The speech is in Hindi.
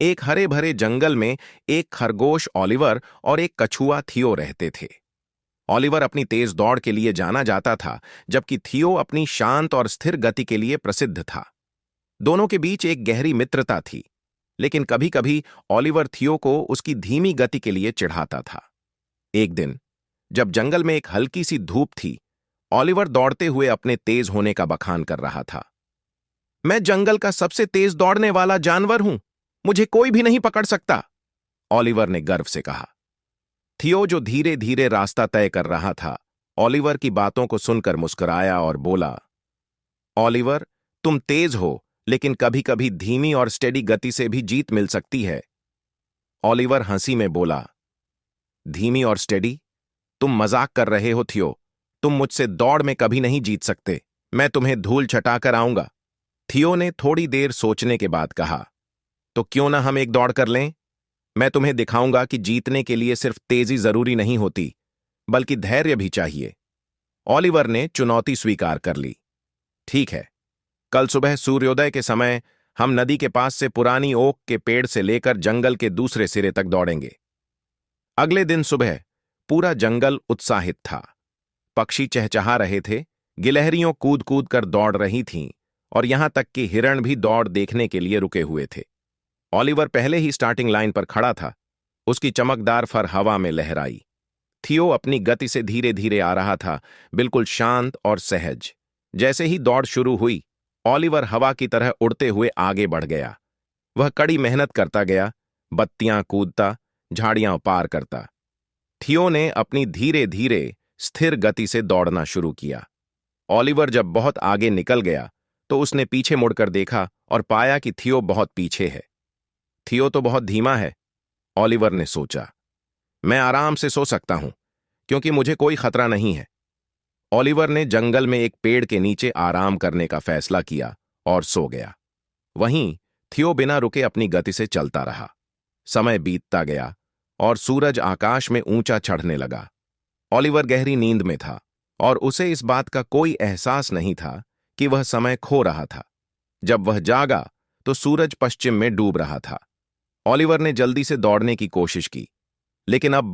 एक हरे भरे जंगल में एक खरगोश ऑलिवर और एक कछुआ थियो रहते थे। ऑलिवर अपनी तेज दौड़ के लिए जाना जाता था, जबकि थियो अपनी शांत और स्थिर गति के लिए प्रसिद्ध था। दोनों के बीच एक गहरी मित्रता थी, लेकिन कभी कभी ऑलिवर थियो को उसकी धीमी गति के लिए चिढ़ाता था। एक दिन जब जंगल में एक हल्की सी धूप थी, ऑलिवर दौड़ते हुए अपने तेज होने का बखान कर रहा था। मैं जंगल का सबसे तेज दौड़ने वाला जानवर हूं, मुझे कोई भी नहीं पकड़ सकता, ऑलिवर ने गर्व से कहा। थियो, जो धीरे धीरे रास्ता तय कर रहा था, ऑलिवर की बातों को सुनकर मुस्कुराया और बोला, ऑलिवर, तुम तेज हो, लेकिन कभी कभी धीमी और स्टेडी गति से भी जीत मिल सकती है। ऑलिवर हंसी में बोला, धीमी और स्टेडी? तुम मजाक कर रहे हो थियो। तुम मुझसे दौड़ में कभी नहीं जीत सकते। मैं तुम्हें धूल छटाकर आऊंगा। थियो ने थोड़ी देर सोचने के बाद कहा, तो क्यों ना हम एक दौड़ कर लें? मैं तुम्हें दिखाऊंगा कि जीतने के लिए सिर्फ तेजी जरूरी नहीं होती, बल्कि धैर्य भी चाहिए। ऑलिवर ने चुनौती स्वीकार कर ली। ठीक है, कल सुबह सूर्योदय के समय हम नदी के पास से पुरानी ओक के पेड़ से लेकर जंगल के दूसरे सिरे तक दौड़ेंगे। अगले दिन सुबह पूरा जंगल उत्साहित था। पक्षी चहचहा रहे थे, गिलहरियों कूद कूद कर दौड़ रही थीं, और यहां तक कि हिरण भी दौड़ देखने के लिए रुके हुए थे। ऑलिवर पहले ही स्टार्टिंग लाइन पर खड़ा था। उसकी चमकदार फर हवा में लहराई। थियो अपनी गति से धीरे धीरे आ रहा था, बिल्कुल शांत और सहज। जैसे ही दौड़ शुरू हुई, ऑलिवर हवा की तरह उड़ते हुए आगे बढ़ गया। वह कड़ी मेहनत करता गया, बत्तियां कूदता, झाड़ियां पार करता। थियो ने अपनी धीरे धीरे स्थिर गति से दौड़ना शुरू किया। ऑलिवर जब बहुत आगे निकल गया, तो उसने पीछे मुड़कर देखा और पाया कि थियो बहुत पीछे है। थियो तो बहुत धीमा है, ऑलिवर ने सोचा। मैं आराम से सो सकता हूं, क्योंकि मुझे कोई खतरा नहीं है। ऑलिवर ने जंगल में एक पेड़ के नीचे आराम करने का फैसला किया और सो गया। वहीं थियो बिना रुके अपनी गति से चलता रहा। समय बीतता गया और सूरज आकाश में ऊंचा चढ़ने लगा। ऑलिवर गहरी नींद में था और उसे इस बात का कोई एहसास नहीं था कि वह समय खो रहा था। जब वह जागा तो सूरज पश्चिम में डूब रहा था। ऑलिवर ने जल्दी से दौड़ने की कोशिश की, लेकिन अब